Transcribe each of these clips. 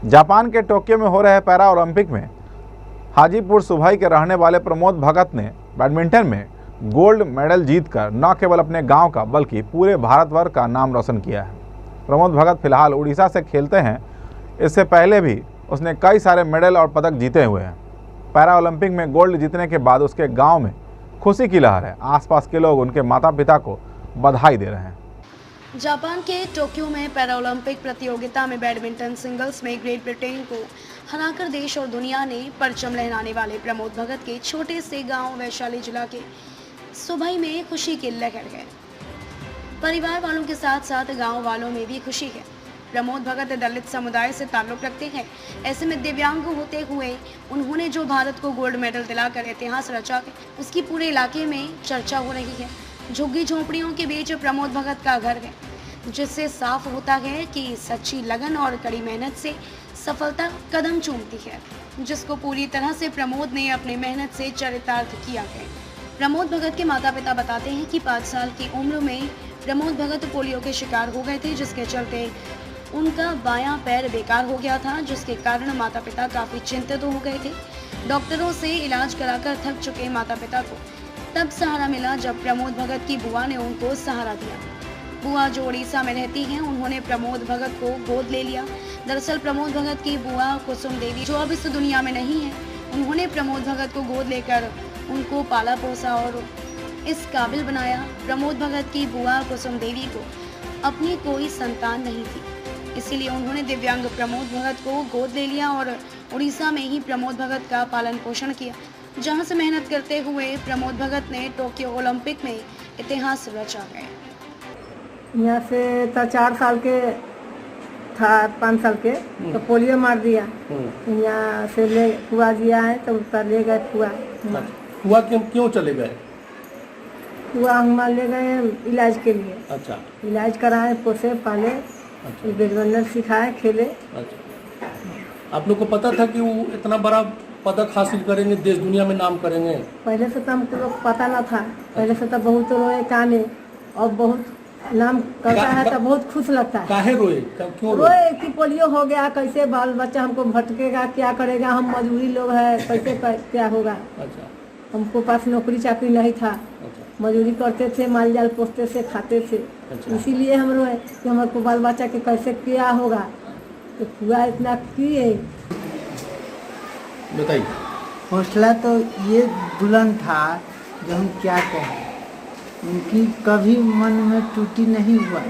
Japan के Tokyo में हो रहे पैरा ओलंपिक में हाजीपुर सुभाई के रहने वाले प्रमोद भगत ने बैडमिंटन में गोल्ड मेडल जीतकर न केवल अपने गांव का बल्कि पूरे भारतवर्ष का नाम रोशन किया है। प्रमोद भगत फिलहाल उड़ीसा से खेलते हैं। इससे पहले भी उसने कई सारे मेडल और पदक जीते हुए हैं। पैरा ओलंपिक में गोल्ड जीतने के बाद उसके गांव में खुशी की लहर है। आसपास के लोग उनके माता पिता को बधाई दे रहे हैं। जापान के टोक्यो में पैरा ओलंपिक प्रतियोगिता में बैडमिंटन सिंगल्स में ग्रेट ब्रिटेन को हराकर देश और दुनिया ने परचम लहराने वाले प्रमोद भगत के छोटे से गांव वैशाली जिला के सुभाई में खुशी की लहर है। परिवार वालों के साथ साथ गांव वालों में भी खुशी है। प्रमोद भगत दलित समुदाय से ताल्लुक़ रखते हैं। ऐसे में दिव्यांग होते हुए उन्होंने जो भारत को गोल्ड मेडल दिलाकर इतिहास रचा है, उसकी पूरे इलाके में चर्चा हो रही है। झुग्गी झोंपड़ियों के बीच प्रमोद भगत का घर है, जिससे साफ होता है कि सच्ची लगन और कड़ी मेहनत से सफलता कदम चूमती है, जिसको पूरी तरह से प्रमोद ने अपनी मेहनत से चरितार्थ किया है। प्रमोद भगत के माता पिता बताते हैं कि 5 साल की उम्र में प्रमोद भगत पोलियो के शिकार हो गए थे, जिसके चलते उनका बायां पैर बेकार हो गया था, जिसके कारण माता पिता काफ़ी चिंतित हो गए थे। डॉक्टरों से इलाज कराकर थक चुके माता पिता को तब सहारा मिला जब प्रमोद भगत की बुआ ने उनको सहारा दिया। बुआ जो उड़ीसा में रहती हैं, उन्होंने प्रमोद भगत को गोद ले लिया। दरअसल प्रमोद भगत की बुआ कुसुम देवी जो अब इस दुनिया में नहीं है, उन्होंने प्रमोद भगत को गोद लेकर उनको पाला पोसा और इस काबिल बनाया। प्रमोद भगत की बुआ कुसुम देवी को अपनी कोई संतान नहीं थी, इसीलिए उन्होंने दिव्यांग प्रमोद भगत को गोद ले लिया और उड़ीसा में ही प्रमोद भगत का पालन पोषण किया, जहां से मेहनत करते हुए प्रमोद भगत ने टोक्यो ओलंपिक में इतिहास रचा है। यहाँ से था 4 साल के था, 5 साल के तो पोलियो मार दिया। यहाँ से ले फुआ जी आए तो उसका ले गए फुआ। फुआ क्यों चले गए? फुआ हमारा ले गए इलाज के लिए। अच्छा। इलाज कराए, पोसे पाले। अच्छा। बैडमिंटन सिखाए, खेले। अच्छा। आप लोग को पता था कि वो इतना बड़ा पदक हासिल करेंगे, देश दुनिया में नाम करेंगे? पहले से तो हमको पता ना था। पहले से तो बहुत रोए काने और बहुत नाम करता है तो बहुत खुश लगता है। काहे रोए? क्यों रोए कि पोलियो हो गया, कैसे बाल बच्चा हमको भटकेगा, क्या करेगा, हम मजबूरी लोग है, कैसे क्या होगा। अच्छा। हमको पास नौकरी चाकरी नहीं था। अच्छा। मजदूरी करते थे, माल जाल पोसते थे, खाते थे। अच्छा। इसीलिए हम रोए कि हमारे बाल बच्चा के कैसे क्या होगा। तो पूरा इतना किए। बताइए। हौसला तो ये बुलंद था जो हम क्या कहें। उनकी कभी मन में टूटी नहीं हुआ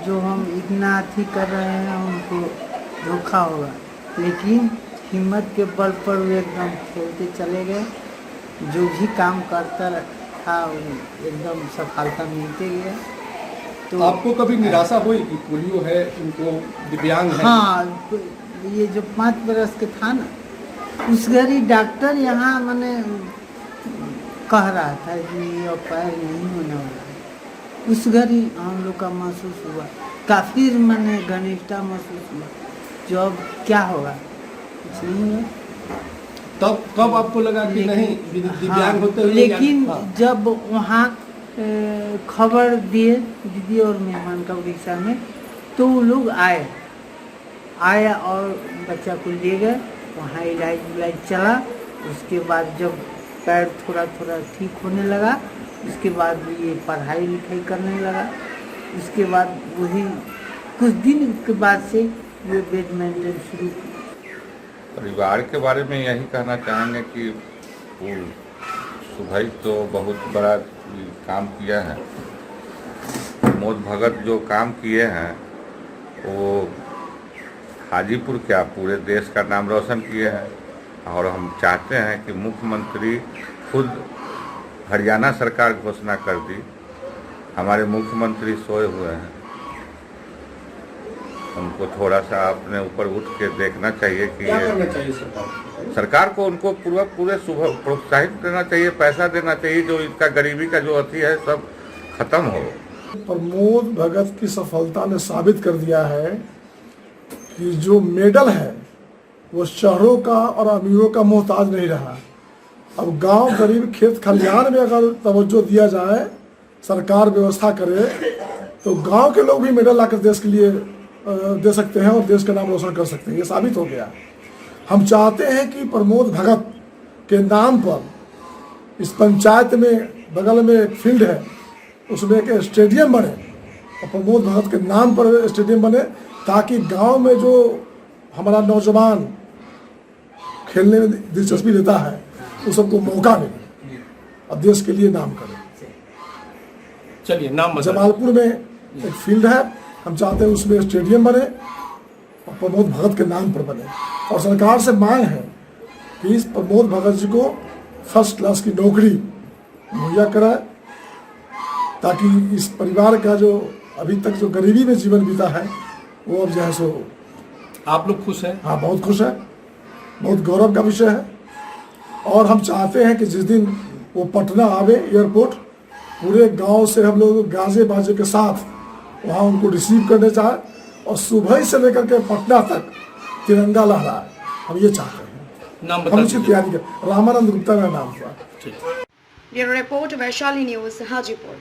जो हम इतना अथी कर रहे हैं उनको धोखा होगा, लेकिन हिम्मत के बल पर वो एकदम खेलते चले गए। जो भी काम करता था एकदम सफलता मिलते गए। तो आपको कभी निराशा हुई कि पोलियो है, उनको दिव्यांग है? हाँ, ये जो 5 बरस के था ना, उस घड़ी डॉक्टर यहाँ मैंने कह रहा था कि ये पैर नहीं होने वाला। उस घड़ी हम लोग का महसूस हुआ, काफ़ी मैंने घनिष्ठता महसूस हुआ जो अब क्या होगा कुछ नहीं है। तब कब आपको लगा कि नहीं दिव्यांग होते हुए? लेकिन जब वहाँ खबर दिए दीदी और मेहमान का उड़ीसा में, तो वो लोग आए और बच्चा को ले गए। वहाँ इलाज चला। उसके बाद जब पैर थोड़ा थोड़ा ठीक होने लगा, उसके बाद ये पढ़ाई लिखाई करने लगा। उसके बाद वही कुछ दिन के बाद से ये बैडमिंटन शुरू किया। परिवार के बारे में यही कहना चाहेंगे कि वो सुभाई तो बहुत बड़ा काम किया है। प्रमोद भगत जो काम किए हैं वो हाजीपुर क्या पूरे देश का नाम रोशन किए हैं। और हम चाहते हैं कि मुख्यमंत्री खुद हरियाणा सरकार घोषणा कर दी। हमारे मुख्यमंत्री सोए हुए हैं, उनको थोड़ा सा अपने ऊपर उठ के देखना चाहिए कि क्या करना चाहिए सरकार को उनको पूरे प्रोत्साहित करना चाहिए, पैसा देना चाहिए, जो इसका गरीबी का जो अथी है सब खत्म हो। प्रमोद भगत की सफलता ने साबित कर दिया है कि जो मेडल है वो शहरों का और अमीरों का मोहताज नहीं रहा। अब गांव गरीब खेत खलिहान में अगर तवज्जो दिया जाए, सरकार व्यवस्था करे, तो गांव के लोग भी मेडल लाकर देश के लिए दे सकते हैं और देश का नाम रोशन कर सकते हैं। ये साबित हो गया। हम चाहते हैं कि प्रमोद भगत के नाम पर इस पंचायत में बगल में एक फील्ड है, उसमें एक स्टेडियम बने और प्रमोद भगत के नाम पर स्टेडियम बने, ताकि गांव में जो हमारा नौजवान खेलने में दिलचस्पी लेता है उस सबको मौका मिले और देश के लिए नाम करे। चलिए नाम बताइए। जमालपुर में एक फील्ड है, हम चाहते हैं उसमें स्टेडियम बने और प्रमोद भगत के नाम पर बने, और सरकार से मांग है कि इस प्रमोद भगत जी को फर्स्ट क्लास की नौकरी मुहैया कराए, ताकि इस परिवार का जो अभी तक जो गरीबी में जीवन बीता है वो अब जो है सो। आप लोग खुश हैं? हाँ, बहुत खुश है, बहुत गौरव का विषय है। और हम चाहते हैं कि जिस दिन वो पटना आवे एयरपोर्ट, पूरे गांव से हम लोग गाजे बाजे के साथ वहाँ उनको रिसीव करने जाए और सुबह से लेकर के पटना तक तिरंगा लहराए। हम ये चाहते हैं, नाम हम बता इसकी दीजिए। तैयारी कर। रामानंद गुप्ता मेरा नाम हुआ। Bureau report, Vaishali news, Hajipur.